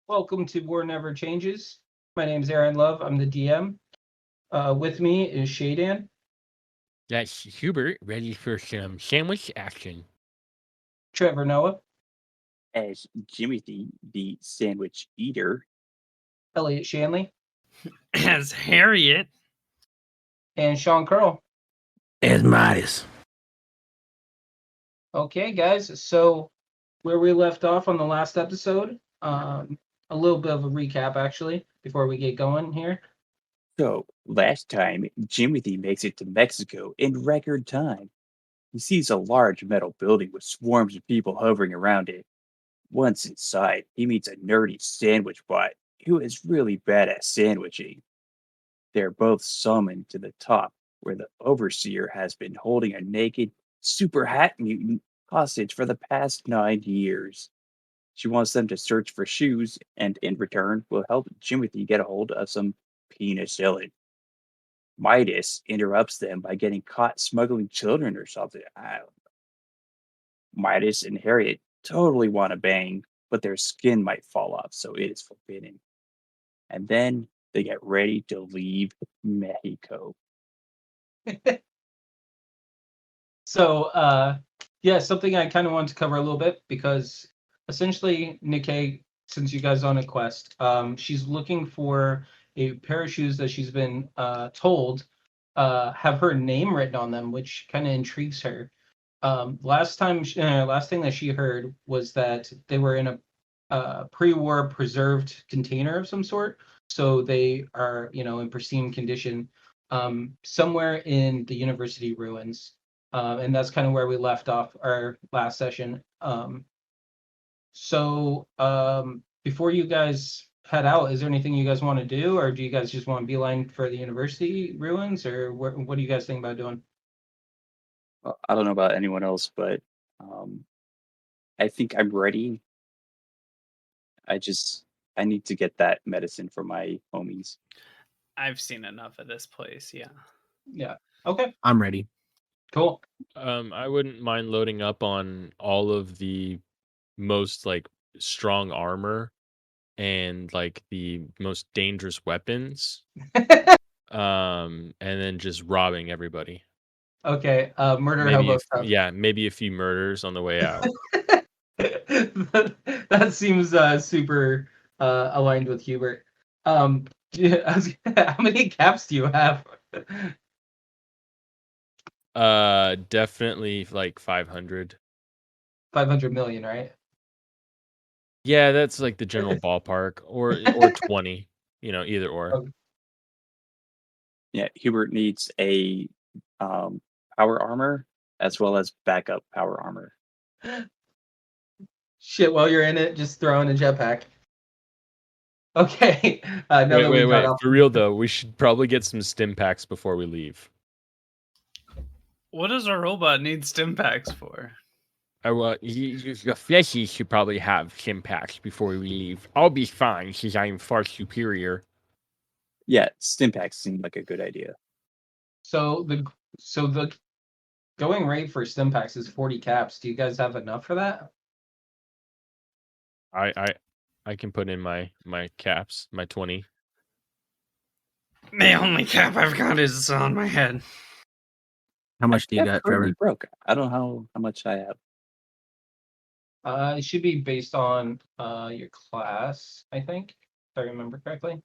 Welcome to War Never Changes. My name is Aaron Love. I'm the DM. With me is Shea Dan, That's Hubert, ready for some sandwich action. Trevor Noah, as Jimmy the sandwich eater. Elliot Shanley, As Harriet. and Sean Curl. As Midas. Okay, guys. So where we left off on the last episode, a little bit of a recap actually before we get going here. So last time, Jimothy makes it to Mexico in record time. He sees a large metal building with swarms of people hovering around it. Once inside, he meets a nerdy sandwich bot who is really bad at sandwiching. They're both summoned to the top, where the overseer has been holding a naked, super hat mutant hostage for the past 9 years. She wants them to search for shoes, and in return, will help Jimothy get a hold of some penicillin. Midas interrupts them by getting caught smuggling children or something. I don't know. Midas and Harriet totally want to bang, but their skin might fall off, so it is forbidden. And then they get ready to leave Mexico. So, yeah, something I kind of wanted to cover a little bit because essentially, Nikkei, since you guys are on a quest, she's looking for a pair of shoes that she's been told have her name written on them, which kind of intrigues her. Last thing that she heard was that they were in a pre-war preserved container of some sort, so they are, in pristine condition, somewhere in the university ruins. And that's kind of where we left off our last session. So before you guys head out, is there anything you guys want to do, or do you guys just want to beeline for the university ruins, or what do you guys think about doing? Well, I don't know about anyone else, but I think I'm ready. I need to get that medicine for my homies. I've seen enough of this place, yeah. Yeah. Okay. I'm ready. Cool. I wouldn't mind loading up on all of the most strong armor and the most dangerous weapons. And then just robbing everybody. Okay. Murder hobo stuff. Yeah, maybe a few murders on the way out. That seems super aligned with Hubert. How many caps do you have? Definitely 500. 500 million, right? Yeah, that's the general ballpark, or 20. Either or. Okay. Yeah, Hubert needs a power armor as well as backup power armor. Shit, while you're in it, just throw in a jetpack. Okay. Wait. For real though, we should probably get some stim packs before we leave. What does a robot need stim packs for? Well, the fleshies should probably have stim packs before we leave. I'll be fine since I am far superior. Yeah, stim packs seem like a good idea. So the going rate for stim packs is 40 caps. Do you guys have enough for that? I can put in my caps, my 20. The only cap I've got is on my head. How much do you got, Trevor? Broke. I don't know how much I have. It should be based on your class, I think, if I remember correctly.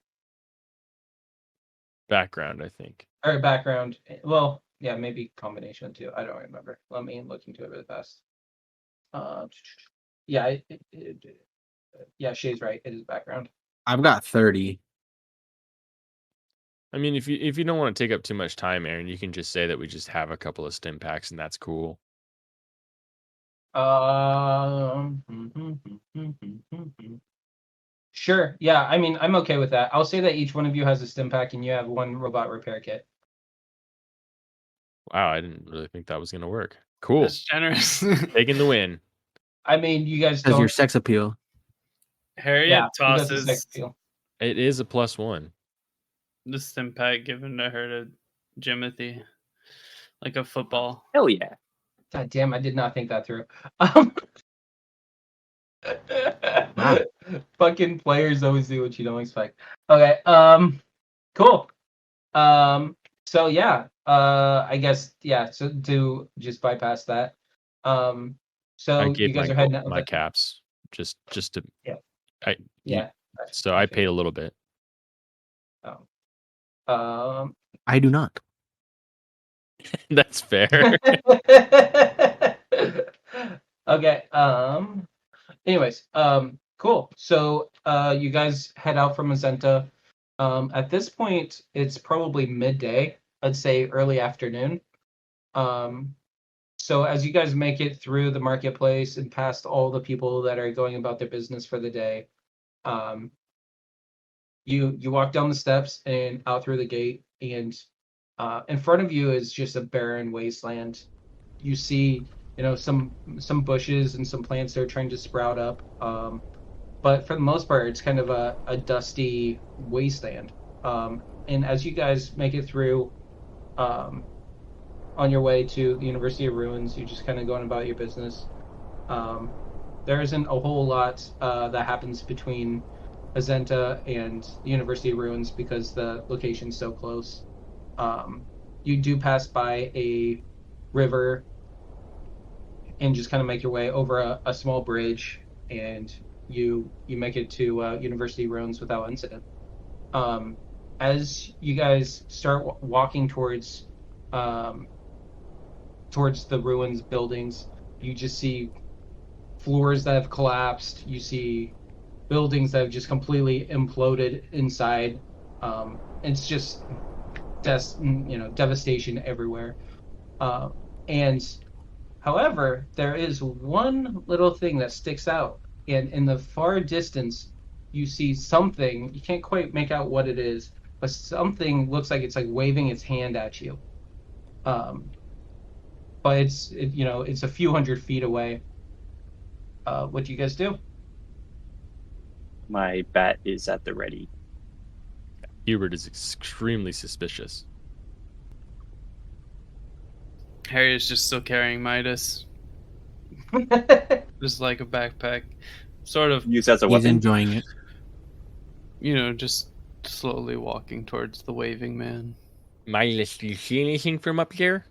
Background, I think. Or background. Well, yeah, maybe combination too. I don't remember. Let me look into it really fast. Yeah, yeah, Shay's right. It is background. I've got 30. I mean, if you don't want to take up too much time, Aaron, you can just say that we just have a couple of stim packs and that's cool. Sure. Yeah, I mean, I'm okay with that. I'll say that each one of you has a stim pack and you have one robot repair kit. Wow, I didn't really think that was going to work. Cool. That's generous. Taking the win. I mean, you guys Because don't. your sex appeal. Harriet because of sex tosses appeal. It is a +1. the stim pack given to her to Jimothy, like a football. Hell yeah. God damn, I did not think that through. Um, Fucking players always do what you don't expect. Okay, cool. So yeah, I guess so to just bypass that. I So gave you guys my are heading out. my caps just to Yeah. I Yeah. so I paid a little bit. Oh. Um. I do not. That's fair. Okay. Anyways. Cool. So you guys head out from Azenta. At this point, it's probably midday. I'd say early afternoon. So as you guys make it through the marketplace and past all the people that are going about their business for the day, you walk down the steps and out through the gate, and in front of you is just a barren wasteland. You see, some bushes and some plants that are trying to sprout up, but for the most part, it's kind of a dusty wasteland. And as you guys make it through, on your way to the University of Ruins, you're just kind of going about your business. There isn't a whole lot that happens between Azenta and the University of Ruins because the location's so close. You do pass by a river and just kind of make your way over a small bridge, and you make it to University Ruins without incident. As you guys start walking towards the ruins buildings, you just see floors that have collapsed. You see buildings that have just completely imploded inside. It's just devastation everywhere. And however, there is one little thing that sticks out, and in the far distance, you see something. You can't quite make out what it is, but something looks like it's like waving its hand at you. But it's a few hundred feet away. What do you guys do? My bat is at the ready. Hubert is extremely suspicious. Harriet's just still carrying Midas, just like a backpack, sort of. Use as a He's weapon. enjoying it. Just slowly walking towards the waving man. Miles, do you see anything from up there?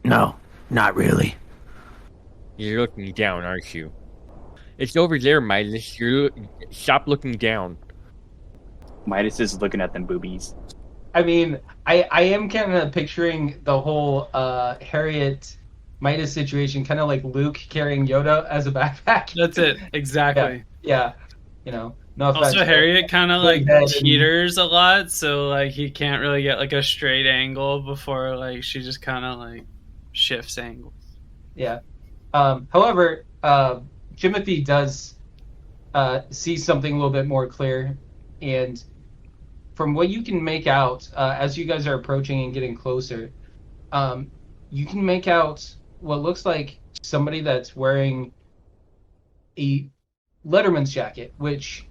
No, not really. You're looking down, aren't you? It's over there, Miles. Stop looking down. Midas is looking at them boobies. I mean, I am kind of picturing the whole Harriet Midas situation, kind of like Luke carrying Yoda as a backpack. That's it, exactly. Yeah. No offense. Also, Harriet kind of like Head and- teeters a lot, so like he can't really get like a straight angle before like she just kind of like shifts angles. Yeah. However, Jimothy does see something a little bit more clear, and from what you can make out as you guys are approaching and getting closer, you can make out what looks like somebody that's wearing a Letterman's jacket, which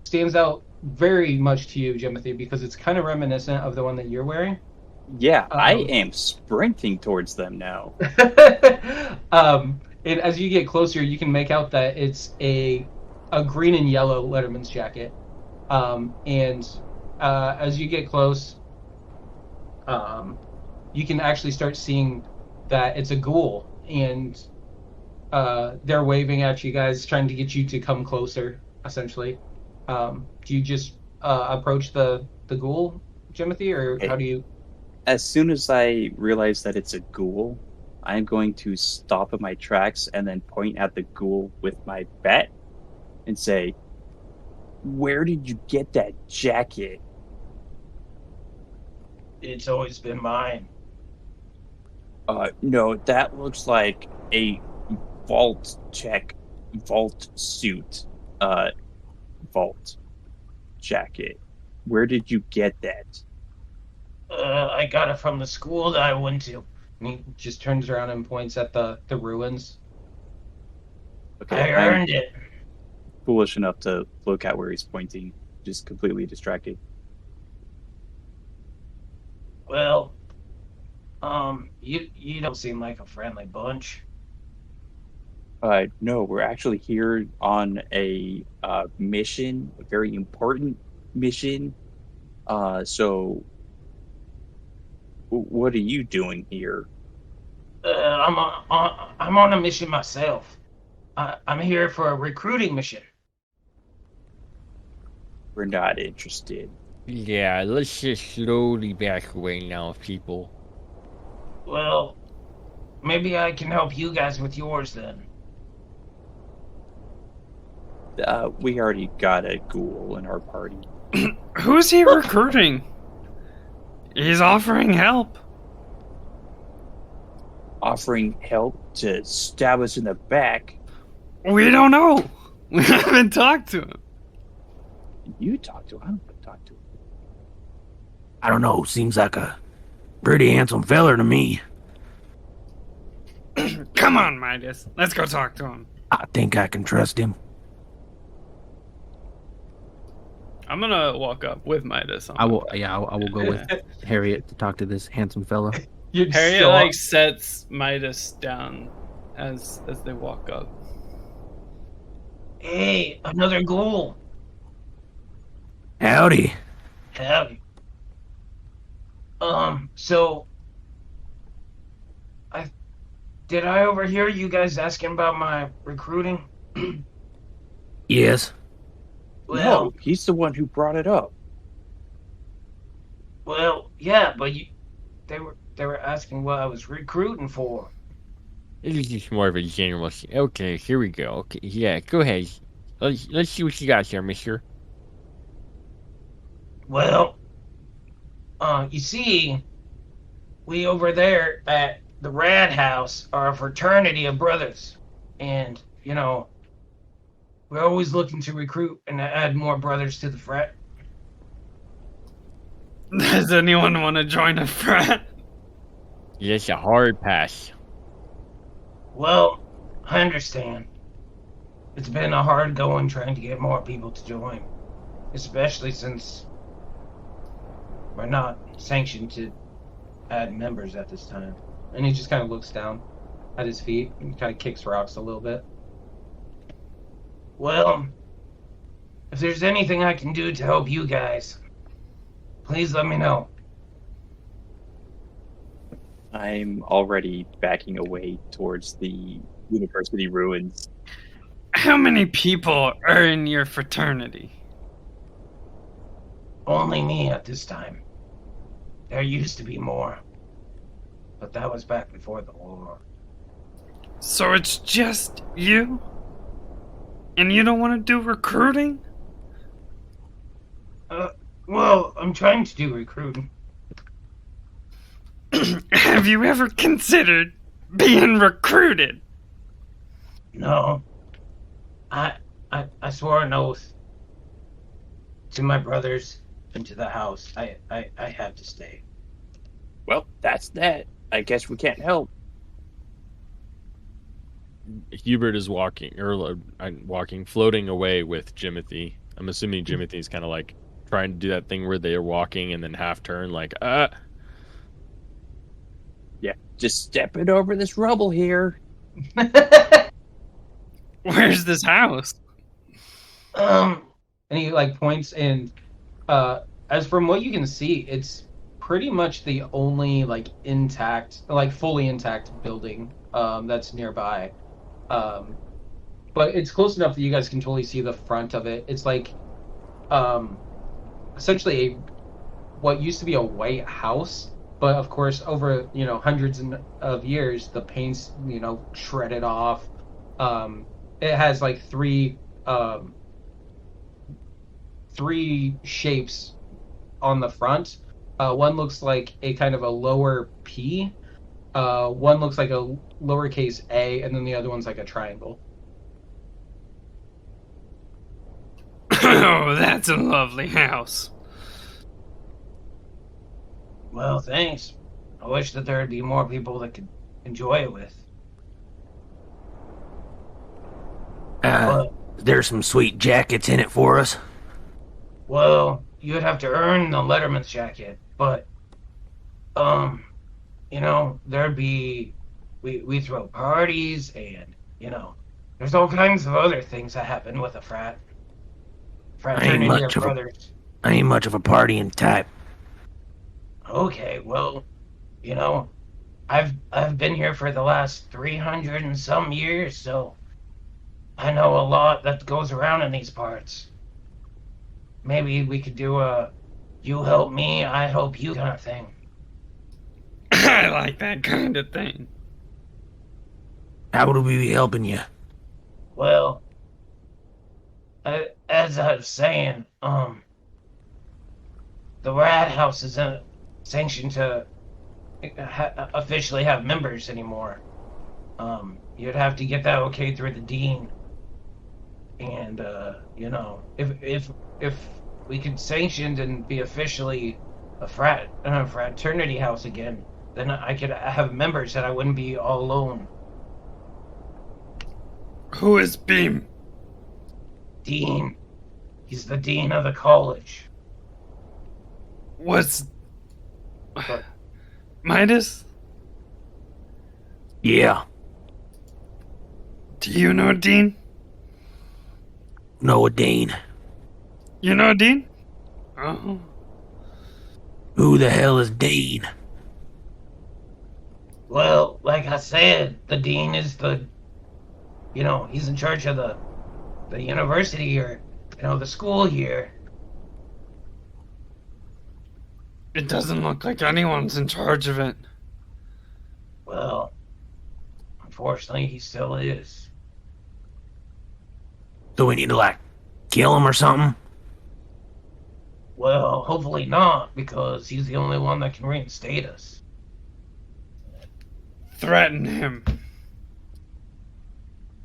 stands out very much to you, Jimothy, because it's kind of reminiscent of the one that you're wearing. Yeah, I am sprinting towards them now. And as you get closer, you can make out that it's a green and yellow Letterman's jacket. And as you get close, you can actually start seeing that it's a ghoul, and they're waving at you guys, trying to get you to come closer, essentially. Do you just approach the ghoul, Jimothy, or how do you... As soon as I realize that it's a ghoul, I'm going to stop in my tracks and then point at the ghoul with my bat and say, "Where did you get that jacket?" It's always been mine. No, that looks like a vault suit, vault jacket. Where did you get that? I got it from the school that I went to. And he just turns around and points at the ruins. Okay, I I'm earned it. foolish enough to look at where he's pointing, just completely distracted. Well, you don't seem like a friendly bunch. No, we're actually here on a mission, a very important mission. So what are you doing here? I'm on a mission myself. I'm here for a recruiting mission. We're not interested. Yeah, let's just slowly back away now, people. Well, maybe I can help you guys with yours then. We already got a ghoul in our party. Who's he recruiting? He's offering help. Offering help to stab us in the back. We don't know. We haven't talked to him. You talk to him. I don't want to talk to him. I don't know. Seems like a pretty handsome feller to me. Come on, Midas. Let's go talk to him. I think I can trust him. I'm gonna walk up with Midas. I will. Yeah, I will go with Harriet to talk to this handsome fella. Harriet sets Midas down as they walk up. Hey, another ghoul. Howdy. Howdy. So did I overhear you guys asking about my recruiting? Yes. Well, No, he's the one who brought it up. well, yeah, but they were asking what I was recruiting for. It is just more of a general. Okay, here we go. Okay, yeah, go ahead. Let's see what you got here, mister. Well, you see, we over there at the RAD house are a fraternity of brothers, and we're always looking to recruit and add more brothers to the frat. Does anyone want to join a frat? Yes, a hard pass. Well, I understand. It's been a hard going trying to get more people to join, especially since we're not sanctioned to add members at this time. And he just kind of looks down at his feet and kind of kicks rocks a little bit. Well, if there's anything I can do to help you guys, please let me know. I'm already backing away towards the university ruins. How many people are in your fraternity? Only me at this time. There used to be more, but that was back before the war. So it's just you? And you don't want to do recruiting? Well, I'm trying to do recruiting. Have you ever considered being recruited? No. I swore an oath to my brothers and to the house. I have to stay. Well, that's that. I guess we can't help. Hubert is floating away with Jimothy. I'm assuming Jimothy's kind of like trying to do that thing where they're walking and then half turn, like, Yeah, just stepping over this rubble here. Where's this house? And he like points and as from what you can see, it's pretty much the only like intact, like fully intact building that's nearby. But it's close enough that you guys can totally see the front of it. It's like essentially what used to be a white house, but of course over hundreds of years the paint's shredded off. It has like three shapes on the front. One looks like a kind of a lower P. One looks like a lowercase a, and then the other one's like a triangle. Oh, that's a lovely house. Well, thanks. I wish that there'd be more people that could enjoy it with. Is there some sweet jackets in it for us? Well, you'd have to earn the Letterman's jacket, but, there'd be, we throw parties and, there's all kinds of other things that happen with a fraternity of brothers. I ain't much of a partying type. Okay, well, I've been here for the last 300 and some years, so I know a lot that goes around in these parts. Maybe we could do a you help me, I help you kind of thing. I like that kind of thing. How would we be helping you? Well, as I was saying, the RAD house isn't sanctioned to officially have members anymore. You'd have to get that okay through the dean. And, if we could sanction and be officially a fraternity house again, then I could have members that I wouldn't be all alone. Who is Beam? Dean. He's the dean of the college. What's... Midas? Yeah. Do you know Dean? No, Dean. You know Dean? Oh. Who the hell is Dean? Well, like I said, the dean is he's in charge of the university or, the school here. It doesn't look like anyone's in charge of it. Well, unfortunately, he still is. So we need to, kill him or something? Well, hopefully not, because he's the only one that can reinstate us. Threaten him.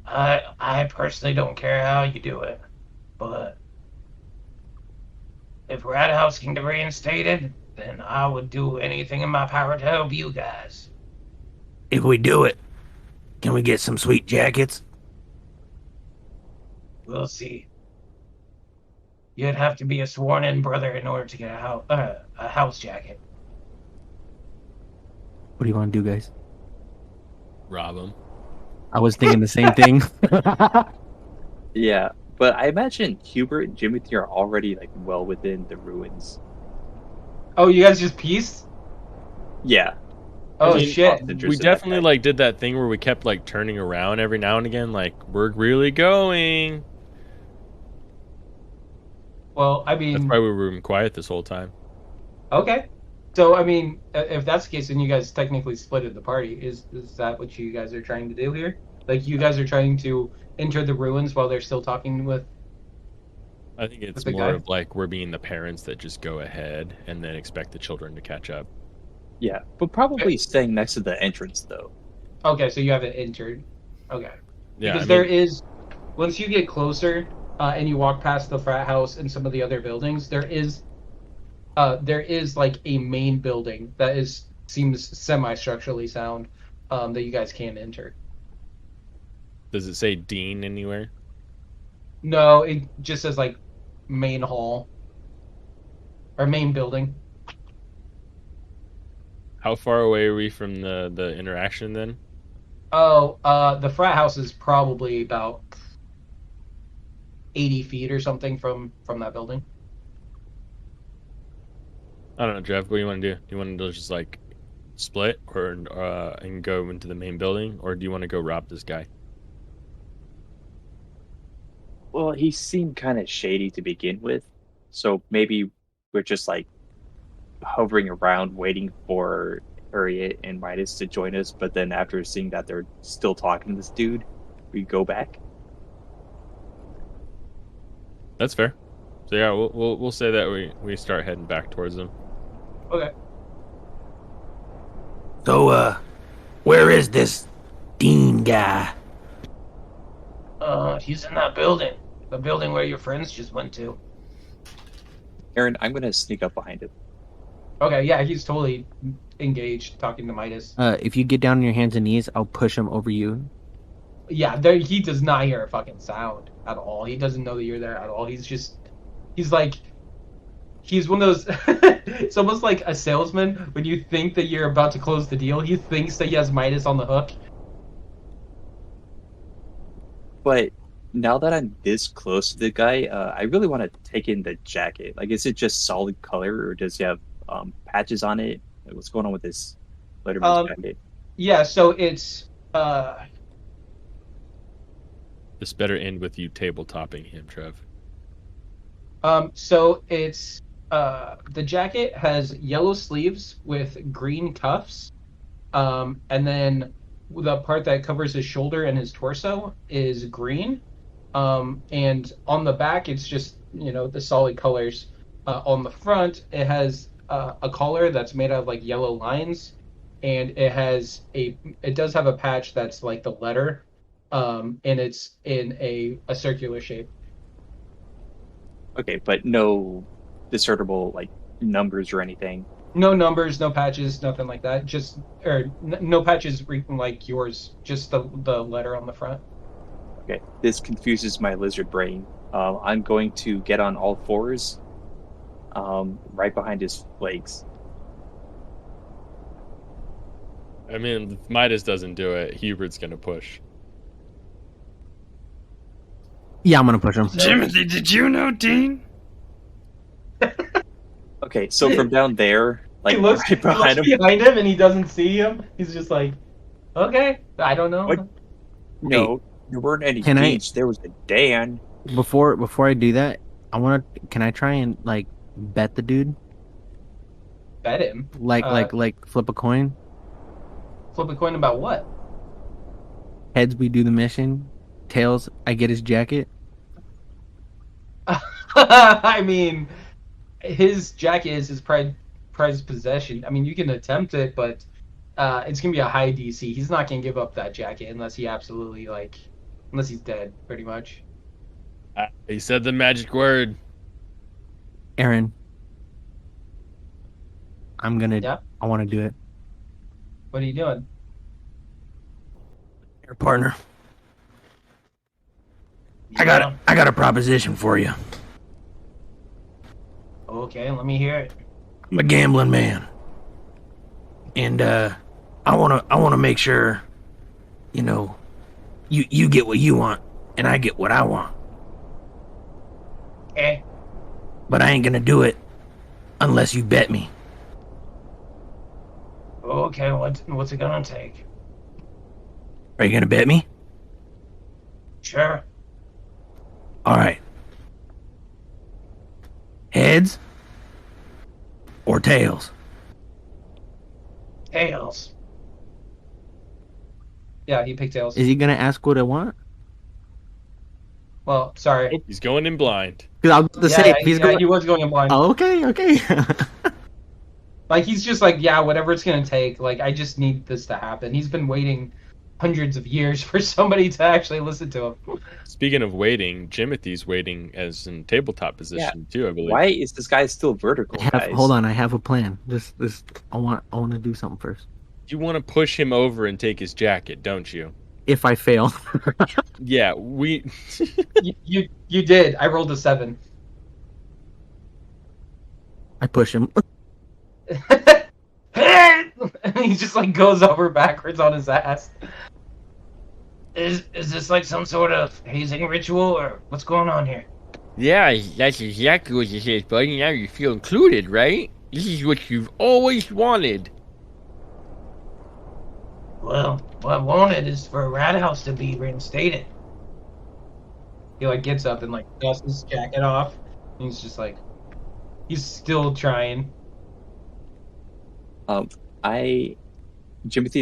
I personally don't care how you do it, but if Rat House can get reinstated, then I would do anything in my power to help you guys. If we do it, can we get some sweet jackets? We'll see. You'd have to be a sworn-in brother in order to get a house jacket. What do you want to do, guys? Rob him. I was thinking the same thing. Yeah, but I imagine Hubert and Jimothy are already well within the ruins. Oh, you guys just peaced? Yeah. Oh, I mean, shit. We definitely did that thing where we kept turning around every now and again, we're really going. Well, I mean... That's why we were quiet this whole time. Okay. So, I mean, if that's the case, then you guys technically splitted the party. Is that what you guys are trying to do here? You guys are trying to enter the ruins while they're still talking with... I think it's the more guy? of we're being the parents that just go ahead and then expect the children to catch up. Yeah, but probably staying next to the entrance, though. Okay, so you haven't entered. Okay. Yeah, Because there is... Once you get closer and you walk past the frat house and some of the other buildings, there is a main building that seems semi-structurally sound that you guys can't enter. Does it say Dean anywhere? No, it just says main hall or main building. How far away are we from the interaction then? Oh, the frat house is probably about 80 feet or something from that building. I don't know, Jeff. What do you want to do? Do you want to just split or and go into the main building, or do you want to go rob this guy? Well, he seemed kind of shady to begin with, so maybe we're just hovering around waiting for Harriet and Midas to join us, but then after seeing that they're still talking to this dude, we go back. That's fair. So yeah, we'll say that we start heading back towards them. Okay. So, where is this Dean guy? He's in that building. The building where your friends just went to. Aaron, I'm gonna sneak up behind him. Okay, yeah, he's totally engaged talking to Midas. If you get down on your hands and knees, I'll push him over you. Yeah, he does not hear a fucking sound at all. He doesn't know that you're there at all. He's one of those. It's almost like a salesman when you think that you're about to close the deal. He thinks that he has Midas on the hook. But now that I'm this close to the guy, I really want to take in the jacket. Like, is it just solid color, or does he have patches on it? Like, what's going on with this Letterman's jacket? Yeah, so it's This better end with you tabletopping him, Trev. so it's the jacket has yellow sleeves with green cuffs, and then the part that covers his shoulder and his torso is green, and on the back it's just the solid colors. On the front it has a collar that's made out of like yellow lines, and it does have a patch that's like the letter, and it's in a circular shape. Okay, but no discernible like numbers or anything. No numbers, no patches, nothing like that. No patches like yours. Just the letter on the front. Okay, this confuses my lizard brain. I'm going to get on all fours, right behind his legs. I mean, if Midas doesn't do it, Hubert's gonna push. Yeah, I'm gonna push him. Timothy, did you know Dean? Okay, so from down there, like He looks right behind him. behind him and he doesn't see him. He's just like, okay, I don't know. What? No, there weren't any Can I- Deans. There was a Dan. Before I do that, can I try and like bet the dude? Bet him. Like flip a coin? Flip a coin about what? Heads, we do the mission. Tails, I get his jacket. I mean, his jacket is his prized possession. I mean, you can attempt it, but it's gonna be a high DC. He's not gonna give up that jacket unless unless he's dead, pretty much. He said the magic word. Aaron, Yeah. I want to do it. What are you doing? Your partner. I got a proposition for you. Okay, let me hear it. I'm a gambling man, and I wanna make sure, you get what you want, and I get what I want. Okay. But I ain't gonna do it unless you bet me. Okay, what's it gonna take? Are you gonna bet me? Sure. All right. Heads or tails? Tails. Yeah, he picked tails. Is he gonna ask what I want? Well, sorry. Oh, he's going in blind. Because I was about to say, if he's going. he was going in blind. Oh, okay. Like, he's just like, yeah, whatever it's gonna take. Like, I just need this to happen. He's been waiting hundreds of years for somebody to actually listen to him. Speaking of waiting, Jimothy's waiting as in tabletop position too, I believe. Why is this guy still vertical, guys? Hold on, I have a plan. I want to do something first. You want to push him over and take his jacket, don't you? If I fail, Yeah, we. You did. I rolled a 7. I push him. And he just like goes over backwards on his ass. Is this like some sort of hazing ritual, or what's going on here? Yeah, that's exactly what it is, buddy. Now you feel included, right? This is what you've always wanted. Well, what I wanted is for a RAD house to be reinstated. He like gets up and like dusts his jacket off. And he's just like, he's still trying. Jimothy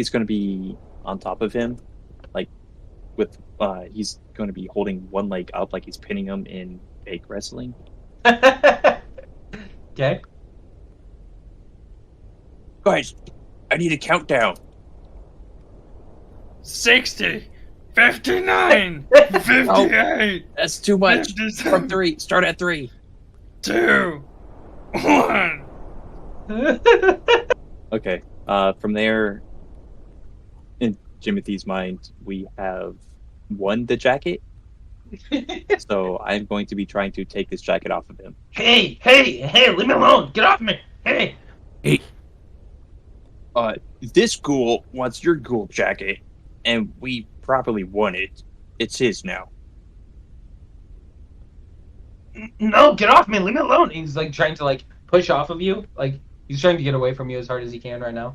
is going to be on top of him, like with he's going to be holding one leg up, like he's pinning him in fake wrestling. Okay. Guys, I need a countdown. 60, 59, 58, That's too much. 57, From 3, start at 3. 2, 1. Okay. From there, in Jimothy's mind, we have won the jacket. So I'm going to be trying to take this jacket off of him. Hey, leave me alone. Get off me. Hey. This ghoul wants your ghoul jacket, and we properly won it. It's his now. No, get off me. Leave me alone. He's like trying to like push off of you. Like he's trying to get away from you as hard as he can right now.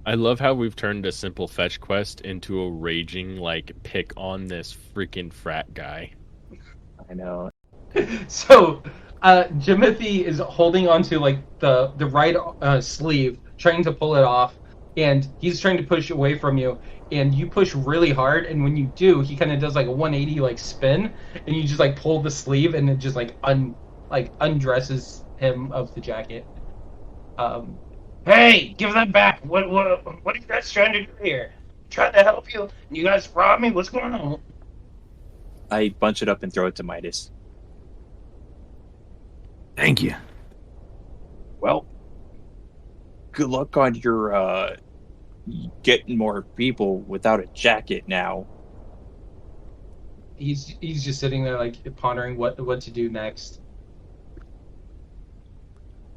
I love how we've turned a simple fetch quest into a raging like pick on this freaking frat guy. I know. So, Jimothy is holding onto like the right sleeve, trying to pull it off, and he's trying to push away from you. And you push really hard, and when you do, he kind of does like a 180 like spin, and you just like pull the sleeve, and it just like undresses him of the jacket. Hey, give that back. What are you guys trying to do here? Trying to help you? You guys robbed me? What's going on? I bunch it up and throw it to Midas. Thank you. Well, good luck on your getting more people without a jacket now. He's just sitting there like pondering what to do next.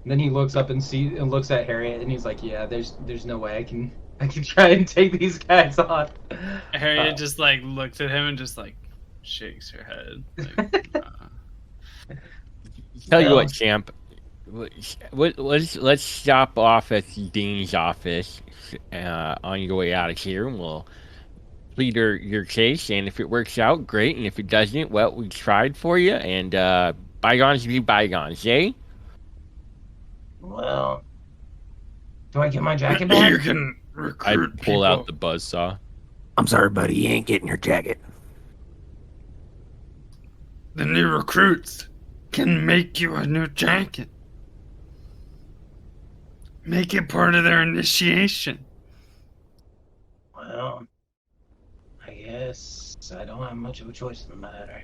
And then he looks up and looks at Harriet, and he's like, "Yeah, there's no way I can try and take these guys on." Harriet just like looks at him and just like shakes her head. Like, Tell you what, champ. Let's stop off at the dean's office on your way out of here, and we'll plead your case. And if it works out, great. And if it doesn't, well, we tried for you. And bygones be bygones, eh? Well, do I get my jacket back? You can I recruit pull people. out the buzzsaw. I'm sorry, buddy. You ain't getting your jacket. The new recruits can make you a new jacket. Make it part of their initiation. Well, I guess I don't have much of a choice in the matter.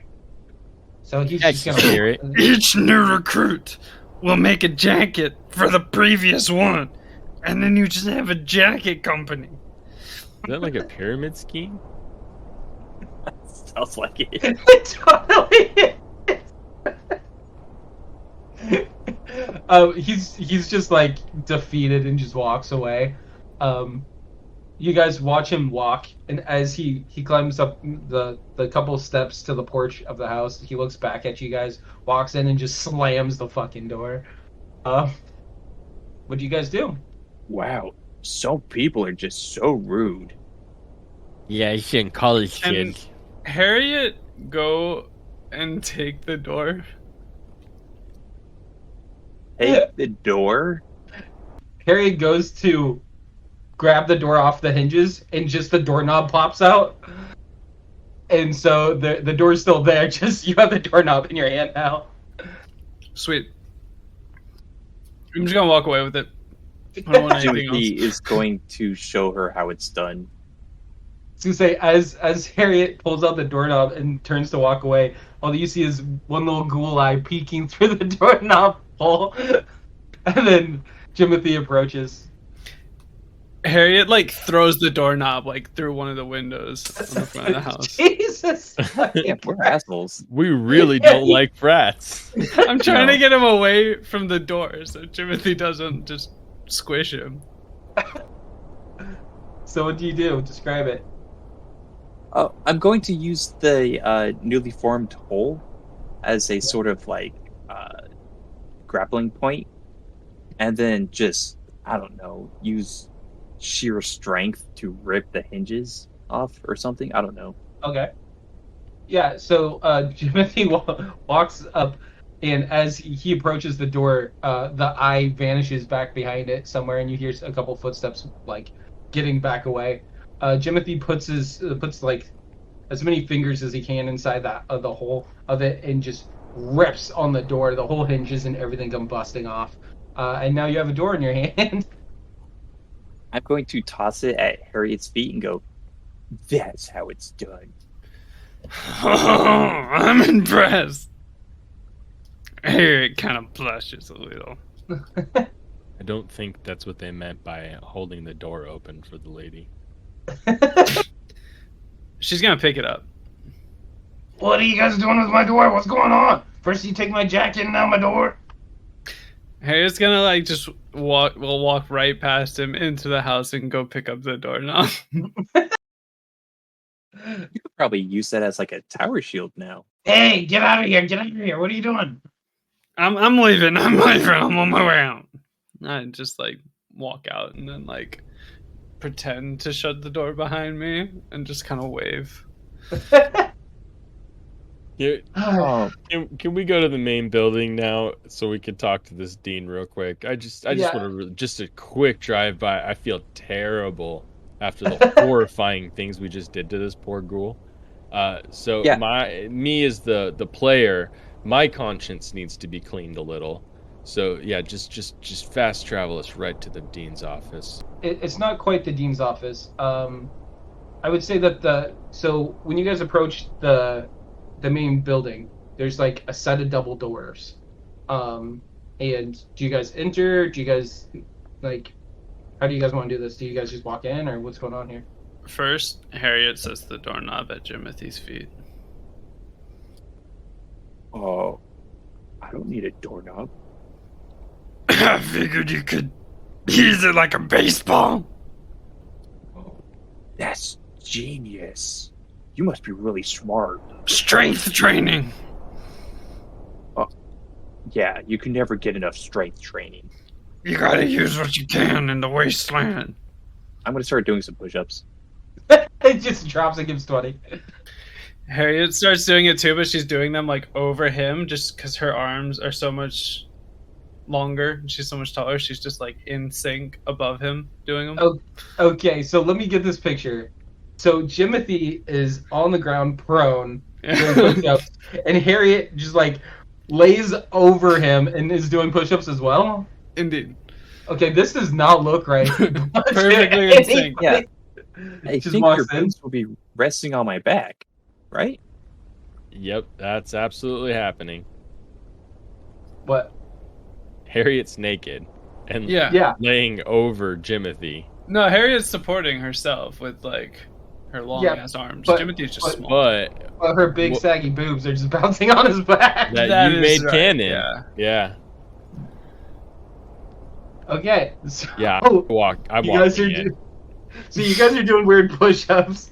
So he's That's just gonna spirit. Each new recruit will make a jacket for the previous one. And then you just have a jacket company. Is that like a pyramid scheme? Sounds like it. totally. He's just like defeated and just walks away. You guys watch him walk, and as he climbs up the couple steps to the porch of the house, he looks back at you guys, walks in, and just slams the fucking door. What do you guys do? Wow, some people are just so rude. Yeah, he's in college, Can kid. Harriet go and take the door? Take the door? Harry goes to grab the door off the hinges, and just the doorknob pops out. And so the door's still there, just you have the doorknob in your hand now. Sweet. I'm just gonna walk away with it. I don't want anything Timothy else. is going to show her how it's done. To say, as Harriet pulls out the doorknob and turns to walk away, all you see is one little ghoul eye peeking through the doorknob hole. And then Timothy approaches. Harriet like throws the doorknob like through one of the windows on the front of the house. Jesus! Yeah, we're assholes. We really don't like frats. I'm trying No. to get him away from the door so Timothy doesn't just squish him. So what do you do? Describe it. I'm going to use the newly formed hole as a sort of like grappling point, and then just, I don't know, use sheer strength to rip the hinges off or something. I don't know. Okay. Yeah, so Timothy walks up, and as he approaches the door, the eye vanishes back behind it somewhere, and you hear a couple footsteps like getting back away. Timothy puts like as many fingers as he can inside the hole of it, and just rips on the door. The whole hinges and everything come busting off, and now you have a door in your hand. I'm going to toss it at Harriet's feet and go, "That's how it's done." Oh, I'm impressed. Harriet kind of blushes a little. I don't think that's what they meant by holding the door open for the lady. She's gonna pick it up. What are you guys doing with my door? What's going on? First you take my jacket and now my door. Harriet's gonna like just walk right past him into the house and go pick up the doorknob. You could probably use that as like a tower shield now. Hey, get out of here! Get out of here! What are you doing? I'm leaving. I'm leaving. I'm on my way out. I just like walk out and then like pretend to shut the door behind me and just kind of wave. Oh, Can we go to the main building now so we can talk to this dean real quick? I just Yeah. want to just a quick drive by. I feel terrible after the horrifying things we just did to this poor ghoul. So Yeah. me as the player, my conscience needs to be cleaned a little. So yeah, just fast travel us right to the dean's office. It's not quite the dean's office. I would say that so when you guys approach the main building, there's like a set of double doors. And do you guys enter? Do you guys like? How do you guys want to do this? Do you guys just walk in, or what's going on here? First, Harriet sets the doorknob at Jimothy's feet. Oh, I don't need a doorknob. I figured you could use it like a baseball. That's genius. You must be really smart. Strength training. Yeah, you can never get enough strength training. You gotta use what you can in the wasteland. I'm gonna start doing some push-ups. It just drops and gives 20. Harriet starts doing it too, but she's doing them like over him just because her arms are so much longer. She's so much taller. She's just like in sync above him doing them. Oh, okay, so let me get this picture. So Jimothy is on the ground prone doing push-ups, and Harriet just like lays over him and is doing push-ups as well. Indeed. Okay, this does not look right. Perfectly in sync. Yeah. I Just think your walks in. boots will be resting on my back, right? Yep, that's absolutely happening. What? Harriet's naked and Yeah. laying over Jimothy. No, Harriet's supporting herself with like her long ass arms. but- Jimothy's just but- small. But Well, her big saggy boobs are just bouncing on his back. that you is made right, canon. Yeah. Yeah. Okay, so Yeah, you I'm guys walking are in. so you guys are doing weird push-ups.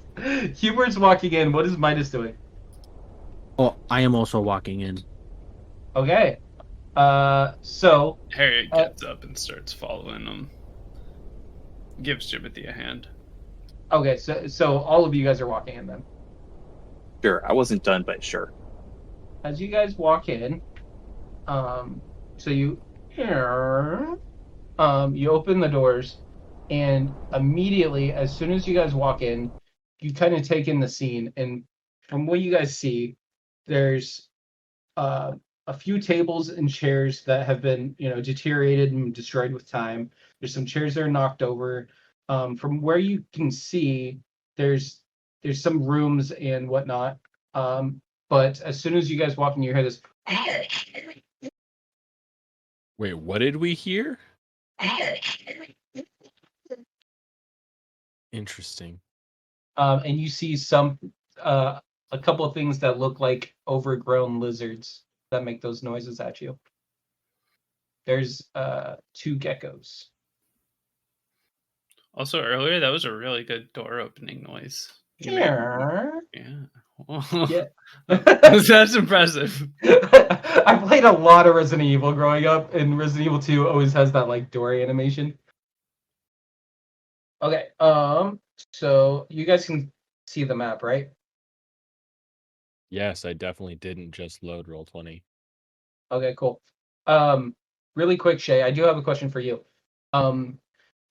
Hubert's walking in. What is Midas doing? Oh, I am also walking in. Okay, so Harriet gets up and starts following him. Gives Jimothy a hand. okay, so all of you guys are walking in then. Sure, I wasn't done, but sure. As you guys walk in, so you open the doors, and immediately, as soon as you guys walk in, you kind of take in the scene. And from what you guys see, there's a few tables and chairs that have been, deteriorated and destroyed with time. There's some chairs that are knocked over. From where you can see, there's some rooms and whatnot. But as soon as you guys walk in, you hear this. Wait, what did we hear? Interesting. And you see a couple of things that look like overgrown lizards that make those noises at you. There's 2 geckos. Also, earlier that was a really good door opening noise. Yeah. Yeah. That's impressive. I played a lot of Resident Evil growing up, and Resident Evil 2 always has that like door animation. Okay, so you guys can see the map, right? Yes, I definitely didn't just load Roll20. Okay, cool. Really quick, Shay, I do have a question for you.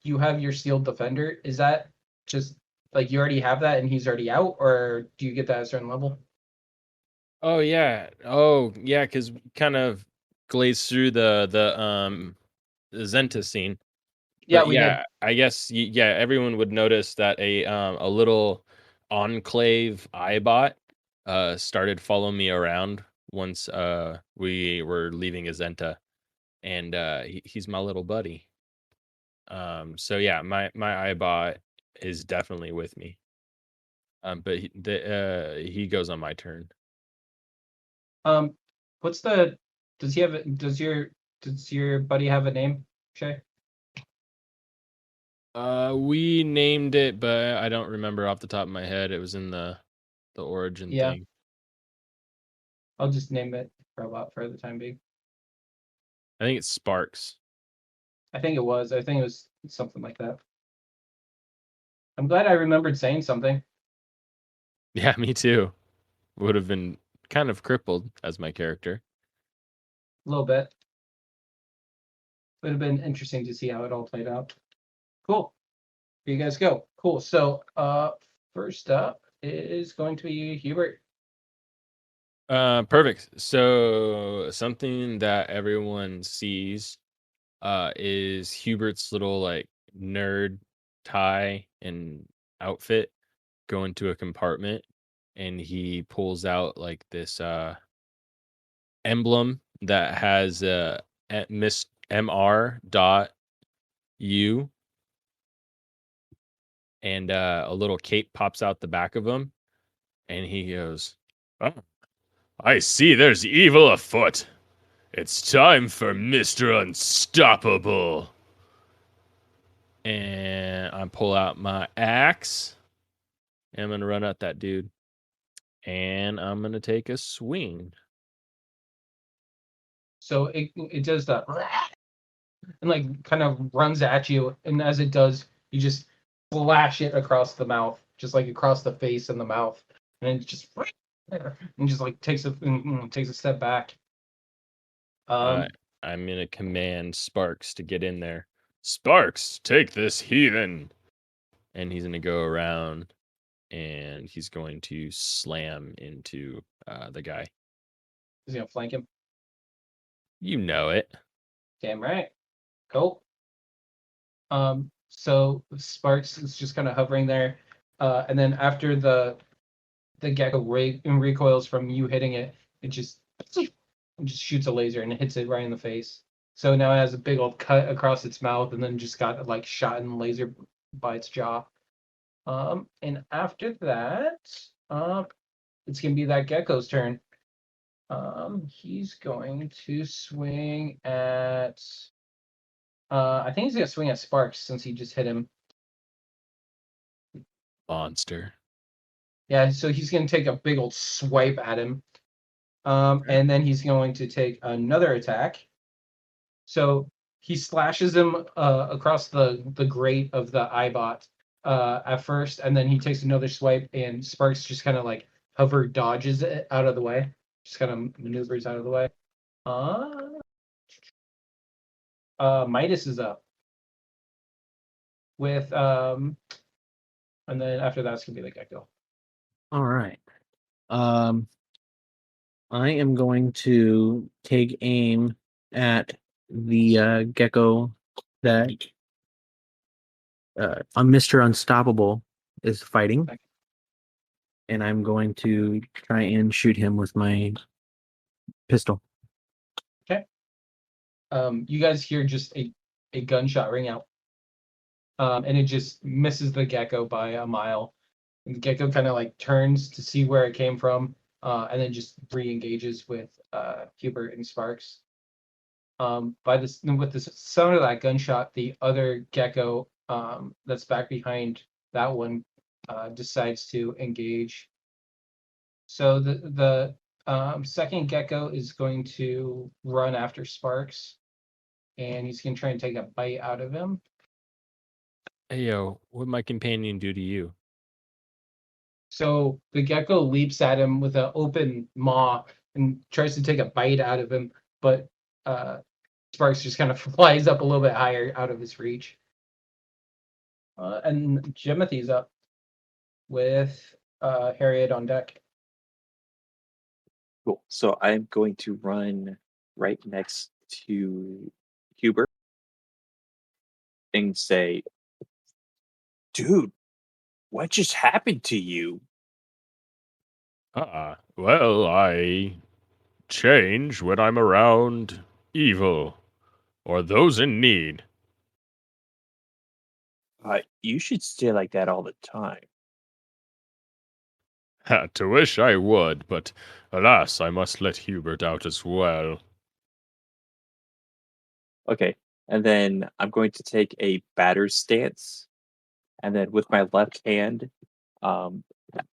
You have your sealed defender. Is that just like you already have that and he's already out, or do you get that at a certain level? Oh yeah. Because we kind of glazed through the Zenta scene. Yeah, But we did. I guess everyone would notice that a little enclave iBot started following me around once we were leaving Azenta, and he's my little buddy. So yeah, my iBot is definitely with me. But he goes on my turn. What's the? Does he have? Does your buddy have a name, Shay? We named it, but I don't remember off the top of my head. It was in the origin Yeah. thing. I'll just name it Robot for the time being. I think it's Sparks. I think it was something like that. I'm glad I remembered saying something. Yeah, me too. Would have been kind of crippled as my character. A little bit. Would have been interesting to see how it all played out. Cool. Here you guys go. Cool. So first up is going to be Hubert. Perfect. So something that everyone sees is Hubert's little like nerd tie and outfit go into a compartment, and he pulls out like this emblem that has Miss MR.U, and a little cape pops out the back of him, and he goes, "Oh, I see there's evil afoot. It's time for Mr. Unstoppable." And I pull out my axe. And I'm going to run at that dude. And I'm going to take a swing. So it does that and like kind of runs at you, and as it does, you just slash it across the mouth, just like across the face and the mouth, and it just like takes a step back. I'm going to command Sparks to get in there. Sparks, take this heathen. And he's going to go around, and he's going to slam into the guy. He's gonna flank him. You know it. Damn right. Cool. So Sparks is just kind of hovering there, and then after the gecko recoils from you hitting it, it just shoots a laser and it hits it right in the face. So now it has a big old cut across its mouth, and then just got like shot in the laser by its jaw. And after that, it's gonna be that gecko's turn. He's going to swing at. I think he's gonna swing at Sparks since he just hit him. Monster. Yeah, so he's gonna take a big old swipe at him. And then he's going to take another attack. So he slashes him across the grate of the eyebot at first, and then he takes another swipe, and Sparks just kind of like hover dodges it out of the way, just kind of maneuvers out of the way. Midas is up with and then after that's gonna be the gecko. All right. I am going to take aim at the gecko that Mr. Unstoppable is fighting. And I'm going to try and shoot him with my pistol. Okay. You guys hear just a gunshot ring out. And it just misses the gecko by a mile. And the gecko kind of like turns to see where it came from, and then just re-engages with Hubert and Sparks. With the sound of that gunshot, the other gecko that's back behind that one decides to engage. So the second gecko is going to run after Sparks, and he's going to try and take a bite out of him. Hey, yo, what'd my companion do to you? So the gecko leaps at him with an open maw and tries to take a bite out of him, but Sparks just kind of flies up a little bit higher out of his reach. And Jimothy's up with Harriet on deck. Cool. So I'm going to run right next to Hubert and say, "Dude, what just happened to you?" Well, I change when I'm around evil or those in need. You should stay like that all the time. To wish I would, but alas, I must let Hubert out as well. Okay. And then I'm going to take a batter's stance. And then with my left hand, um,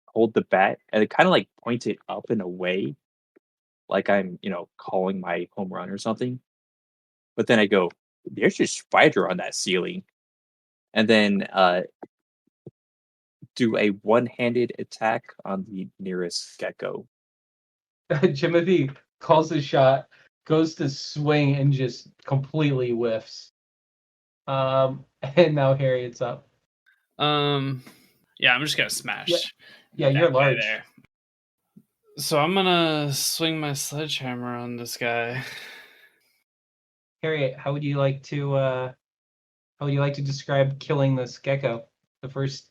hold the bat and kind of like point it up in a way, like I'm, calling my home run or something. But then I go, there's a spider on that ceiling. And then do a one-handed attack on the nearest gecko. Timothy calls his shot, goes to swing, and just completely whiffs. And now Harriet's up. Yeah, I'm just gonna smash. Yeah, that you're guy large. there. So I'm gonna swing my sledgehammer on this guy. Harriet, how would you like to describe killing this gecko? The first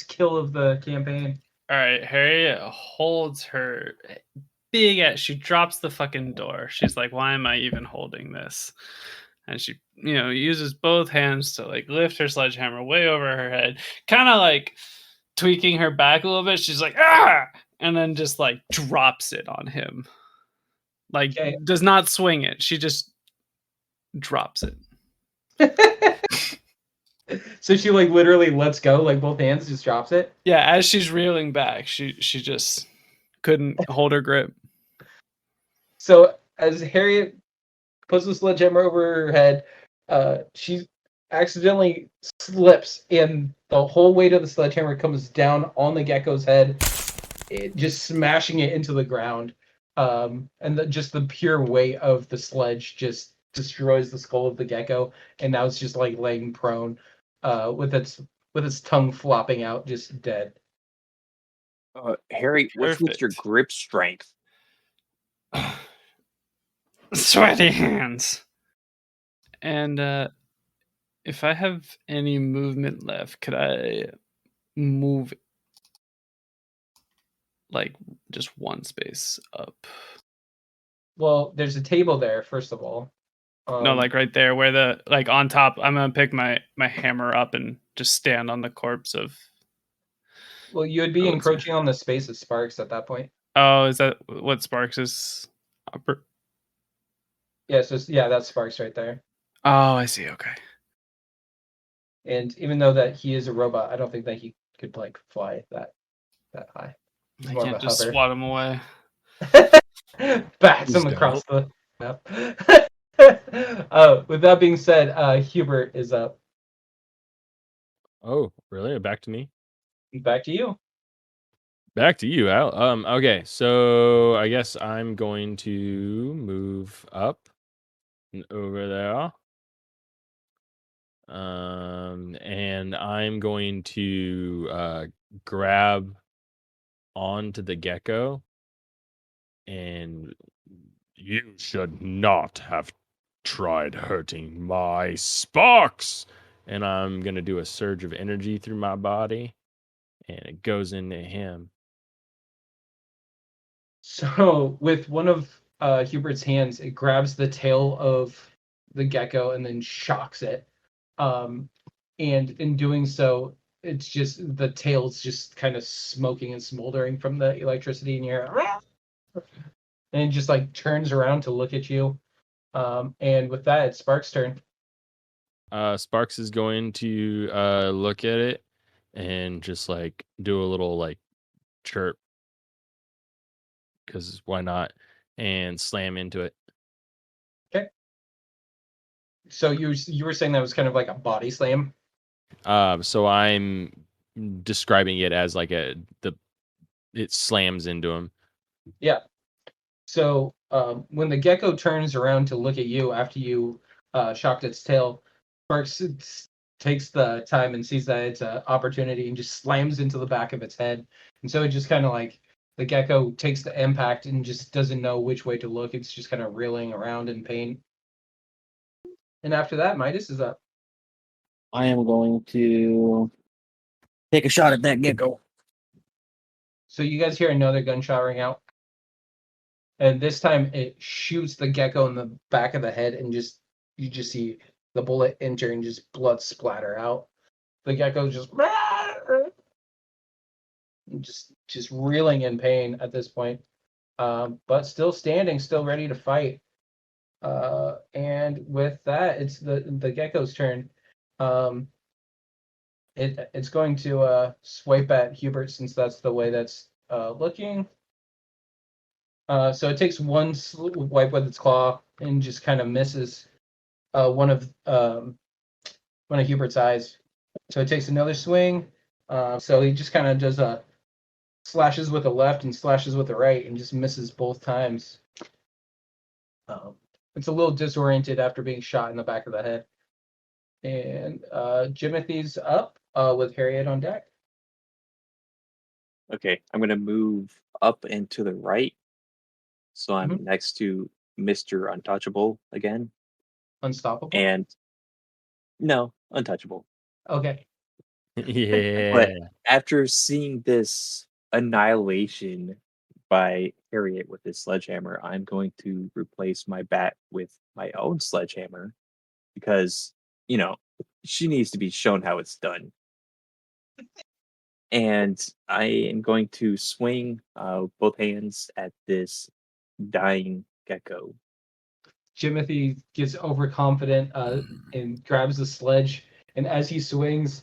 kill of the campaign. All right, Harriet holds her big ass. She drops the fucking door. She's like, "Why am I even holding this?" And she, uses both hands to like lift her sledgehammer way over her head, kind of like tweaking her back a little bit. She's like, "Ah!" and then just like drops it on him. Like, Okay. does not swing it. She just drops it. So she like literally lets go, like both hands, just drops it. Yeah, as she's reeling back, she just couldn't hold her grip. So as Harriet puts the sledgehammer over her head, she accidentally slips, and the whole weight of the sledgehammer comes down on the gecko's head, just smashing it into the ground. And just the pure weight of the sledge just destroys the skull of the gecko, and now it's just like laying prone, with its tongue flopping out, just dead. Harry, what's with your Perfect. grip strength? Sweaty hands. And if I have any movement left, could I move like just one space up? Well, there's a table there, first of all. No, like right there where the like on top. I'm gonna pick my hammer up and just stand on the corpse of. Well, you would be Oh, encroaching on the space of Sparks at that point. Oh, is that what Sparks is? Yeah, that's Sparks right there. Oh, I see. Okay. And even though that he is a robot, I don't think that he could like fly that high. He's I more can't of a just hover. swat him away. Bats him Please across the map. With that being said, Hubert is up. Oh, really? Back to me? Back to you. Back to you, Al. Okay, so I guess I'm going to move up and over there. And I'm going to grab onto the gecko, and you should not have tried hurting my Sparks. And I'm gonna do a surge of energy through my body, and it goes into him. So with one of Hubert's hands, it grabs the tail of the gecko and then shocks it. And in doing so, it's just the tail's just kind of smoking and smoldering from the electricity in your and it just like turns around to look at you. And with that, it's Sparks' turn. Sparks is going to look at it and just like do a little like chirp, because why not, and slam into it. Okay. So you were saying that was kind of like a body slam. So I'm describing it as like it slams into him. Yeah. So when the gecko turns around to look at you after you shocked its tail, Sparks takes the time and sees that it's an opportunity and just slams into the back of its head. And so it just kind of like the gecko takes the impact and just doesn't know which way to look. It's just kind of reeling around in pain. And after that, Midas is up. I am going to take a shot at that gecko. So you guys hear another gunshot ring out. And this time it shoots the gecko in the back of the head, and you just see the bullet enter and just blood splatter out. The gecko just just reeling in pain at this point, but still standing, still ready to fight. And with that, it's the gecko's turn. It's going to swipe at Hubert since that's the way that's looking. So it takes one wipe with its claw and just kind of misses one of Hubert's eyes. So it takes another swing. So he just kind of does slashes with the left and slashes with the right and just misses both times. It's a little disoriented after being shot in the back of the head. And Jimothy's up with Harriet on deck. Okay, I'm gonna move up and to the right, so I'm next to Mr. Untouchable again. Unstoppable? And no, untouchable. Okay. Yeah. But after seeing this annihilation by Harriet with his sledgehammer, I'm going to replace my bat with my own sledgehammer because, she needs to be shown how it's done. And I am going to swing both hands at this dying gecko. Jimothy gets overconfident and grabs the sledge. And as he swings,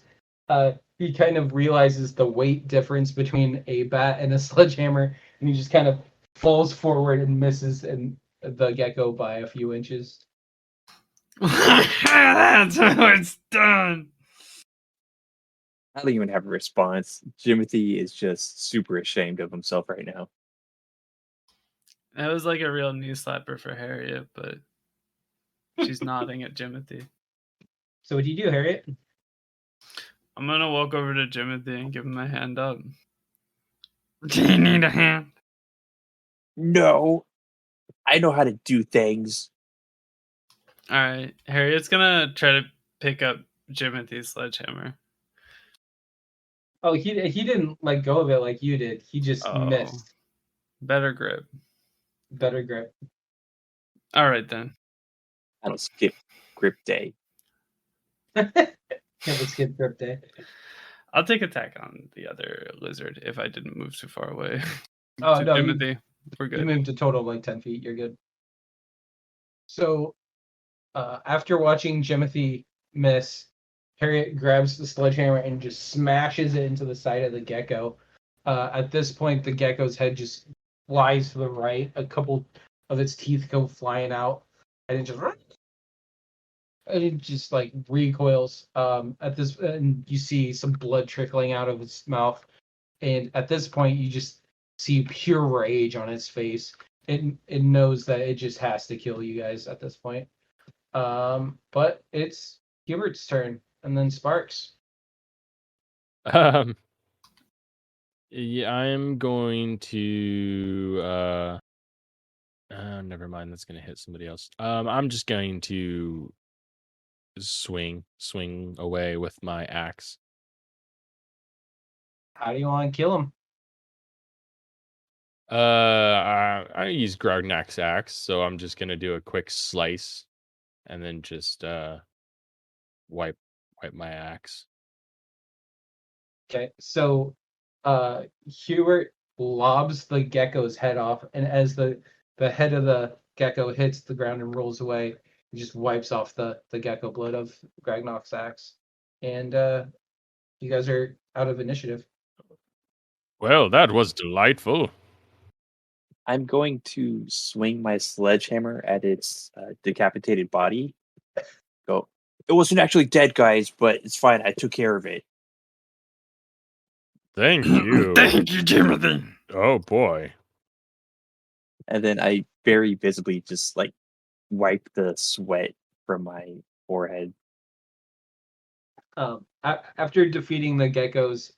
he kind of realizes the weight difference between a bat and a sledgehammer. And he just kind of falls forward and misses the gecko by a few inches. That's how it's done. I don't even have a response. Jimothy is just super ashamed of himself right now. That was like a real knee slapper for Harriet, but she's nodding at Jimothy. So what do you do, Harriet? I'm gonna walk over to Jimothy and give him a hand up. Do you need a hand? No, I know how to do things. All right, Harriet's gonna try to pick up Jimothy's sledgehammer. Oh, he didn't let go of it like you did. He just missed. Better grip. Better grip. All right then. I don't skip grip day. Never skip grip day. I'll take attack on the other lizard if I didn't move too far away. Oh, no, Jimothy, we're good. You moved a total of like 10 feet. You're good. So after watching Jimothy miss, Harriet grabs the sledgehammer and just smashes it into the side of the gecko. At this point, the gecko's head just flies to the right. A couple of its teeth go flying out, and it just like recoils. And you see some blood trickling out of its mouth. And at this point, you just see pure rage on its face. It knows that it just has to kill you guys at this point. But it's Hubert's turn, and then Sparks. Yeah, I'm going to never mind, that's gonna hit somebody else. I'm just going to swing away with my axe. How do you want to kill him? I use Grognak's axe, so I'm just gonna do a quick slice and then just wipe my axe. Okay, so Hubert lobs the gecko's head off, and as the head of the gecko hits the ground and rolls away, he just wipes off the gecko blood of Gragnok's axe. And you guys are out of initiative. Well, that was delightful. I'm going to swing my sledgehammer at its decapitated body. Go. It wasn't actually dead, guys, but it's fine. I took care of it. Thank you. Thank you, Timothy. Oh boy. And then I very visibly just like wipe the sweat from my forehead. After defeating the geckos,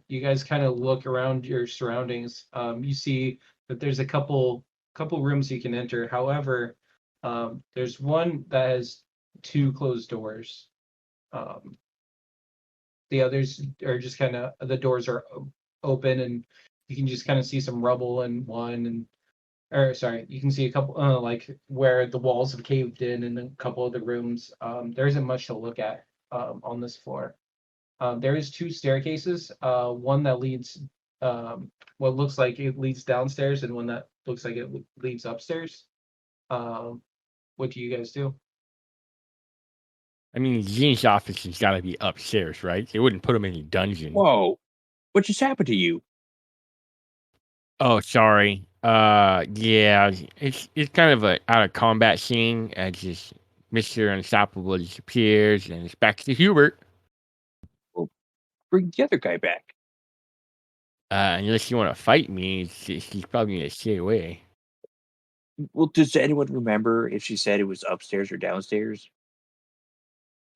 you guys kind of look around your surroundings. You see that there's a couple rooms you can enter. However, there's one that has 2 closed doors. The others are just kind of, the doors are open, and you can just kind of see some rubble in one, you can see a couple like where the walls have caved in a couple of the rooms. There isn't much to look at on this floor. There is 2 staircases, one that leads what looks like it leads downstairs and one that looks like it leads upstairs. What do you guys do? I mean, Gene's office has got to be upstairs, right? They wouldn't put him in a dungeon. Whoa. What just happened to you? Oh, sorry. Yeah, it's kind of a out of combat scene as just Mr. Unstoppable disappears and it's back to Hubert. Bring the other guy back. Unless you want to fight me, he's probably gonna stay away. Well, does anyone remember if she said it was upstairs or downstairs?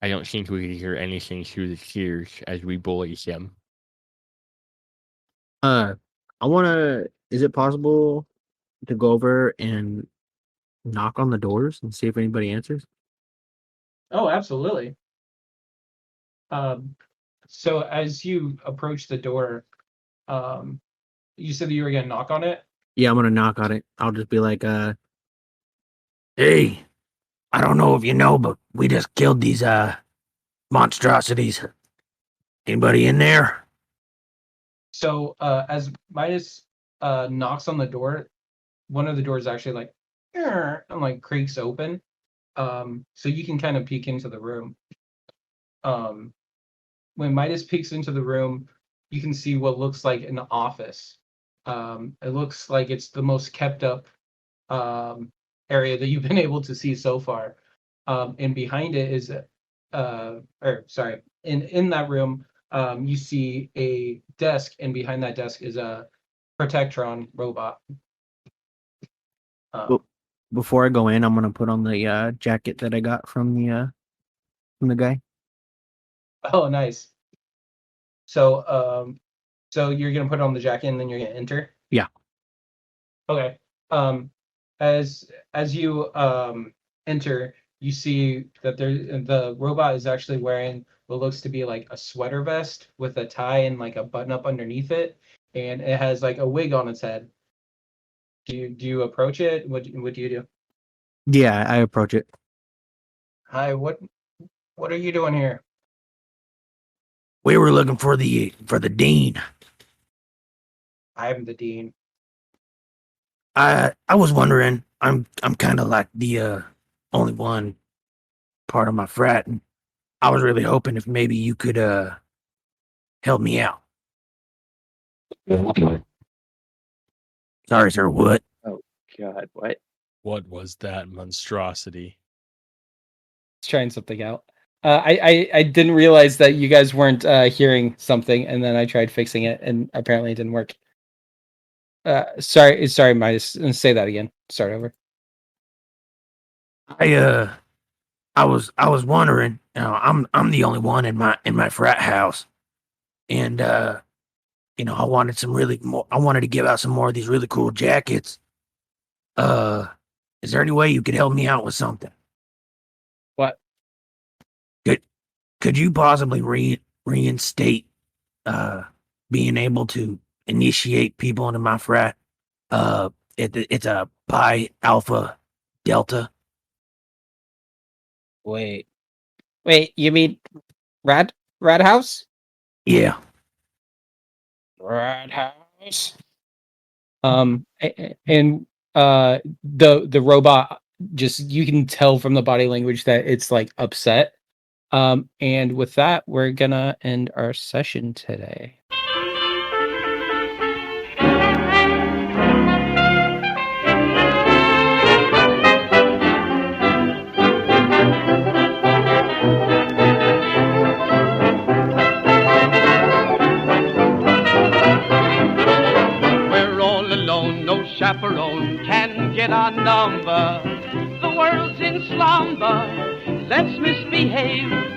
I don't think we could hear anything through the stairs as we bully him. Is it possible to go over and knock on the doors and see if anybody answers? Oh, absolutely. So as you approach the door, you said that you were gonna knock on it. Yeah, I'm gonna knock on it. I'll just be like, hey, I don't know if you know, but we just killed these monstrosities. Anybody in there? So as Midas knocks on the door, one of the doors actually like and like creaks open. So you can kind of peek into the room. When Midas peeks into the room, you can see what looks like an office. It looks like it's the most kept up area that you've been able to see so far. And behind it is, in that room, you see a desk, and behind that desk is a Protectron robot. Before I go in, I'm gonna put on the jacket that I got from the guy. Oh, nice. So, so you're gonna put on the jacket and then you're gonna enter? Yeah. Okay. As you enter, you see that the robot is actually wearing what looks to be like a sweater vest with a tie and like a button up underneath it, and it has like a wig on its head. Do you approach it? What do you do? Yeah, I approach it. Hi, what are you doing here? We were looking for the dean. I'm the dean. I was wondering. I'm kind of like the only one part of my frat, and I was really hoping if maybe you could help me out. Sorry, sir. What? Oh God, what? What was that monstrosity? Let's trying something out. I didn't realize that you guys weren't hearing something, and then I tried fixing it, and apparently it didn't work. Sorry, Midas. Say that again. Start over. I was wondering. I'm the only one in my frat house, and I wanted I wanted to give out some more of these really cool jackets. Is there any way you could help me out with something? What? Could you possibly reinstate being able to initiate people into my frat? It's a Pi Alpha Delta. Wait, you mean Rad House? Yeah. Rad House. And the robot, just, you can tell from the body language that it's like upset. And with that, we're gonna end our session today. We're all alone, no chaperone can get our number. The world's in slumber, let's misbehave.